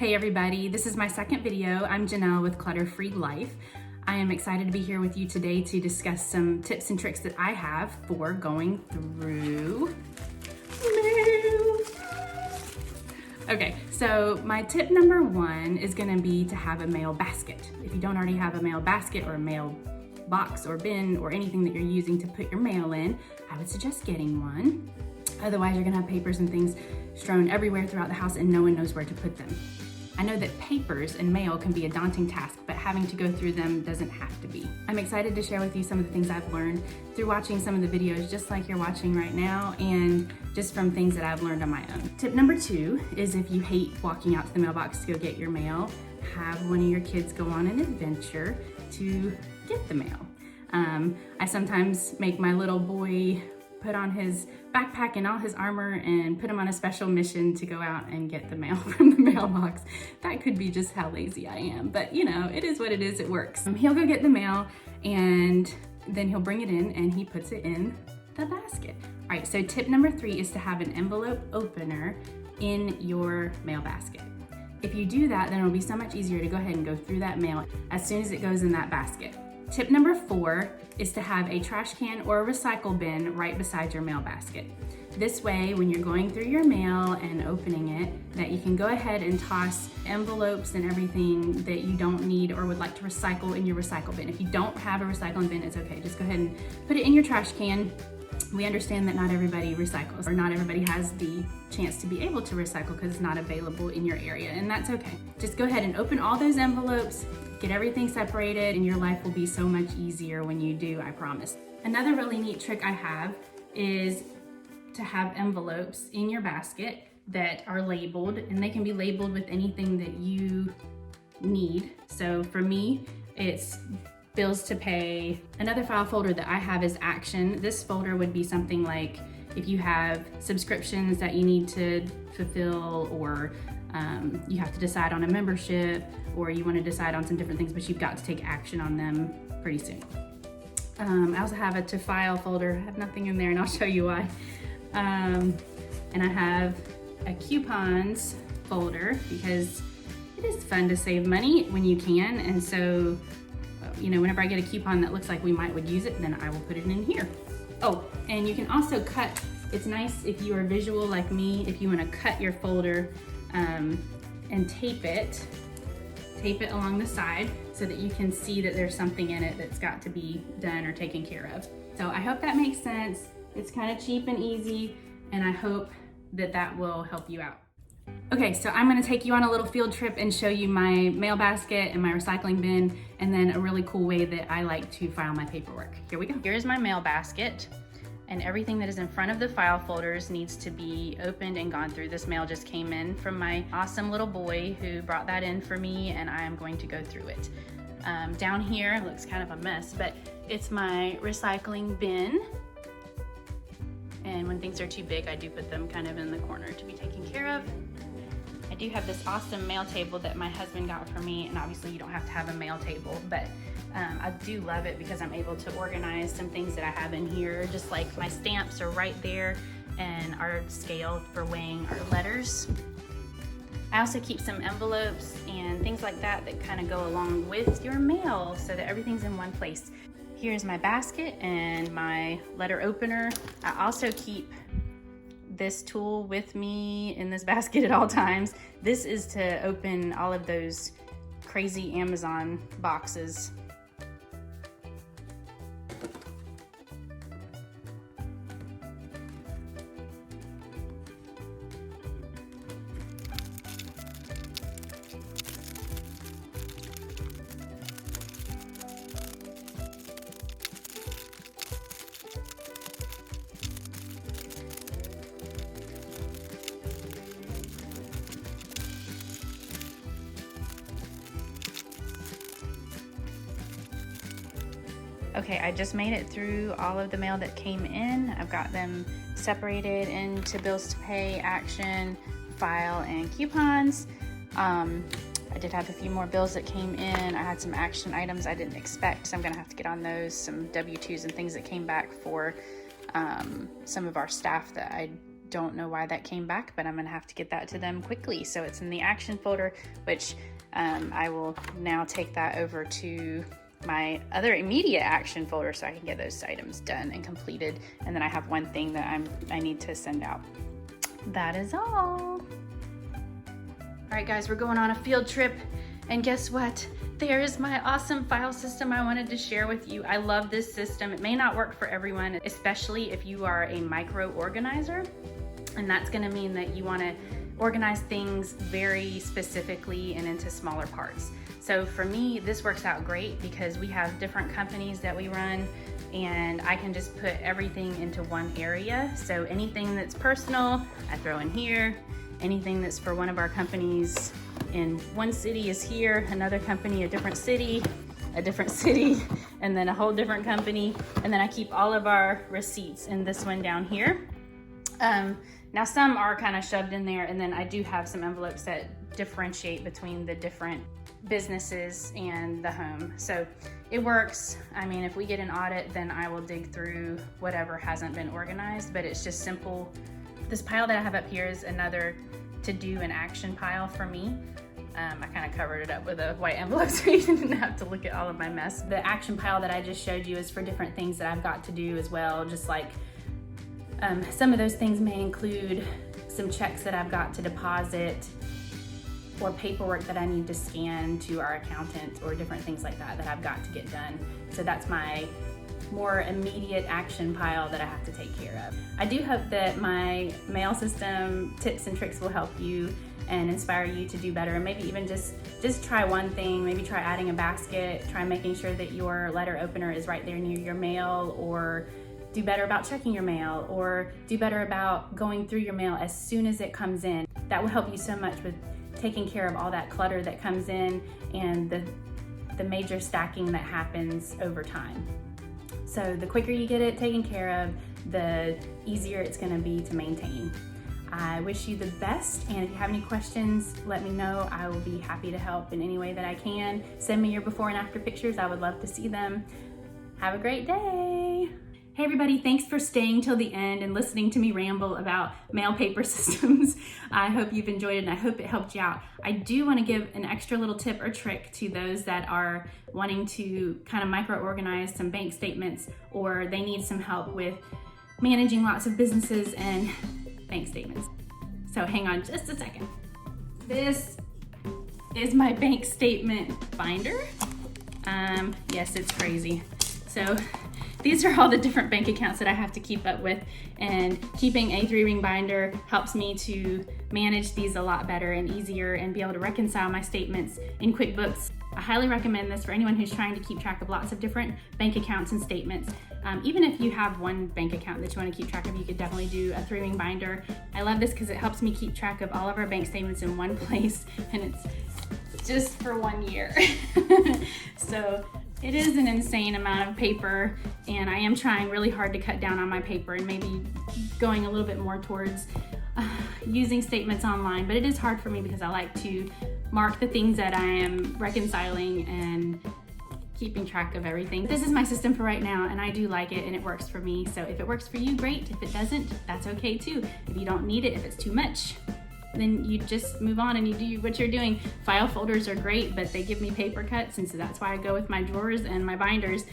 Hey everybody, this is my second video. I'm Janelle with Clutter Free Life. I am excited to be here with you today to discuss some tips and tricks that I have for going through mail. Okay, so my tip number one is gonna be to have a mail basket. If you don't already have a mail basket or a mail box or bin or anything that you're using to put your mail in, I would suggest getting one. Otherwise, you're gonna have papers and things strewn everywhere throughout the house and no one knows where to put them. I know that papers and mail can be a daunting task, but having to go through them doesn't have to be. I'm excited to share with you some of the things I've learned through watching some of the videos just like you're watching right now, and just from things that I've learned on my own. Tip number two is, if you hate walking out to the mailbox to go get your mail, have one of your kids go on an adventure to get the mail. I sometimes make my little boy put on his backpack and all his armor and put him on a special mission to go out and get the mail from the mailbox. That could be just how lazy I am, but you know, it is what it is, it works. He'll go get the mail and then he'll bring it in and he puts it in the basket. All right, so tip number three is to have an envelope opener in your mail basket. If you do that, then it'll be so much easier to go ahead and go through that mail as soon as it goes in that basket. Tip number four is to have a trash can or a recycle bin right beside your mail basket. This way, when you're going through your mail and opening it, that you can go ahead and toss envelopes and everything that you don't need or would like to recycle in your recycle bin. If you don't have a recycling bin, it's okay. Just go ahead and put it in your trash can. We understand that not everybody recycles, or not everybody has the chance to be able to recycle because it's not available in your area, and that's okay. Just go ahead and open all those envelopes, get everything separated, and your life will be so much easier when you do, I promise. Another really neat trick I have is to have envelopes in your basket that are labeled, and they can be labeled with anything that you need. So for me, it's bills to pay. Another file folder that I have is action. This folder would be something like if you have subscriptions that you need to fulfill, or you have to decide on a membership, or you want to decide on some different things, but you've got to take action on them pretty soon. I also have a to file folder. I have nothing in there and I'll show you why. And I have a coupons folder because it is fun to save money when you can. And so, you know, whenever I get a coupon that looks like we would use it, then I will put it in here. Oh, and you can also cut. It's nice if you are visual like me, if you want to cut your folder and tape it along the side so that you can see that there's something in it that's got to be done or taken care of. So I hope that makes sense. It's kind of cheap and easy, and I hope that that will help you out. Okay, so I'm gonna take you on a little field trip and show you my mail basket and my recycling bin, and then a really cool way that I like to file my paperwork. Here we go. Here's my mail basket, and everything that is in front of the file folders needs to be opened and gone through. This mail just came in from my awesome little boy who brought that in for me, and I am going to go through it. Down here, it looks kind of a mess, but it's my recycling bin. And when things are too big, I do put them kind of in the corner to be taken care of. I do have this awesome mail table that my husband got for me, and obviously you don't have to have a mail table, but I do love it because I'm able to organize some things that I have in here, just like my stamps are right there and our scale for weighing our letters. I also keep some envelopes and things like that that kind of go along with your mail so that everything's in one place. Here's my basket and my letter opener. I also keep this tool with me in this basket at all times. This is to open all of those crazy Amazon boxes. Okay, I just made it through all of the mail that came in. I've got them separated into bills to pay, action, file, and coupons. I did have a few more bills that came in. I had some action items I didn't expect, so I'm gonna have to get on those, some W-2s and things that came back for some of our staff that I don't know why that came back, but I'm gonna have to get that to them quickly. So it's in the action folder, which I will now take that over to my other immediate action folder so I can get those items done and completed. And then I have one thing that I need to send out. That is all. All right, guys, we're going on a field trip, and guess what? There's my awesome file system I wanted to share with you. I love this system. It may not work for everyone, especially if you are a micro organizer, and that's gonna mean that you wanna organize things very specifically and into smaller parts. So for me, this works out great because we have different companies that we run, and I can just put everything into one area. So anything that's personal, I throw in here. Anything that's for one of our companies in one city is here, another company, a different city, and then a whole different company. And then I keep all of our receipts in this one down here. Now some are kind of shoved in there, and then I do have some envelopes that differentiate between the different businesses and the home. So it works. I mean, if we get an audit, then I will dig through whatever hasn't been organized, but it's just simple. This pile that I have up here is another to-do and action pile for me. I kind of covered it up with a white envelope so you didn't have to look at all of my mess. The action pile that I just showed you is for different things that I've got to do as well, just like some of those things may include some checks that I've got to deposit, or paperwork that I need to scan to our accountant, or different things like that that I've got to get done. So that's my more immediate action pile that I have to take care of. I do hope that my mail system tips and tricks will help you and inspire you to do better, and maybe even just try one thing. Maybe try adding a basket, try making sure that your letter opener is right there near your mail, or do better about checking your mail, or do better about going through your mail as soon as it comes in. That will help you so much with taking care of all that clutter that comes in and the major stacking that happens over time. So the quicker you get it taken care of, the easier it's gonna be to maintain. I wish you the best, and if you have any questions, let me know. I will be happy to help in any way that I can. Send me your before and after pictures. I would love to see them. Have a great day. Hey everybody, thanks for staying till the end and listening to me ramble about mail paper systems. I hope you've enjoyed it, and I hope it helped you out. I do want to give an extra little tip or trick to those that are wanting to kind of micro-organize some bank statements, or they need some help with managing lots of businesses and bank statements. So hang on just a second. This is my bank statement binder. Yes, it's crazy. So these are all the different bank accounts that I have to keep up with, and keeping a 3-ring binder helps me to manage these a lot better and easier and be able to reconcile my statements in QuickBooks. I highly recommend this for anyone who's trying to keep track of lots of different bank accounts and statements. Even if you have one bank account that you want to keep track of, you could definitely do a 3-ring binder. I love this because it helps me keep track of all of our bank statements in one place, and it's just for 1 year. So it is an insane amount of paper, and I am trying really hard to cut down on my paper and maybe going a little bit more towards using statements online. But it is hard for me because I like to mark the things that I am reconciling and keeping track of everything. This is my system for right now, and I do like it, and it works for me. So if it works for you, great. If it doesn't, that's okay too. If you don't need it, if it's too much, then you just move on and you do what you're doing. File folders are great, but they give me paper cuts, and so that's why I go with my drawers and my binders.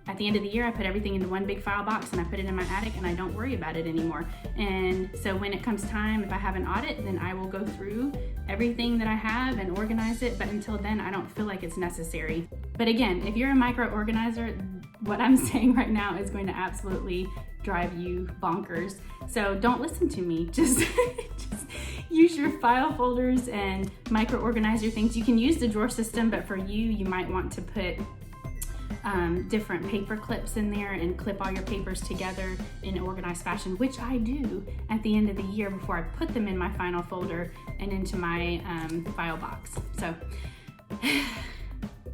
At the end of the year, I put everything into one big file box and I put it in my attic, and I don't worry about it anymore. And so when it comes time, if I have an audit, then I will go through everything that I have and organize it. But until then, I don't feel like it's necessary. But again, if you're a micro organizer, what I'm saying right now is going to absolutely drive you bonkers. So don't listen to me. Just use your file folders and micro organize your things. You can use the drawer system, but for you might want to put different paper clips in there and clip all your papers together in an organized fashion, which I do at the end of the year before I put them in my final folder and into my file box. So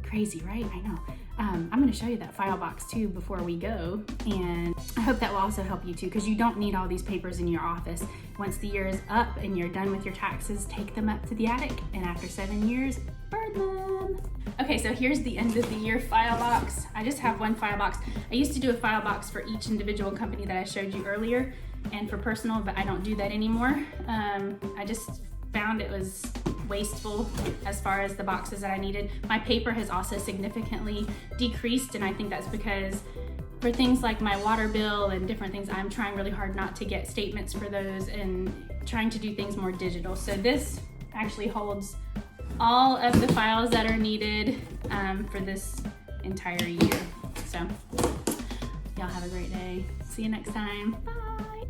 crazy, right? I know. I'm going to show you that file box too before we go, and I hope that will also help you too, because you don't need all these papers in your office. Once the year is up and you're done with your taxes, take them up to the attic, and after 7 years, burn them. Okay, so here's the end of the year file box. I just have one file box. I used to do a file box for each individual company that I showed you earlier, and for personal, but I don't do that anymore. I just found it was wasteful as far as the boxes that I needed. My paper has also significantly decreased, and I think that's because for things like my water bill and different things, I'm trying really hard not to get statements for those and trying to do things more digital. So this actually holds all of the files that are needed for this entire year. So y'all have a great day. See you next time. Bye.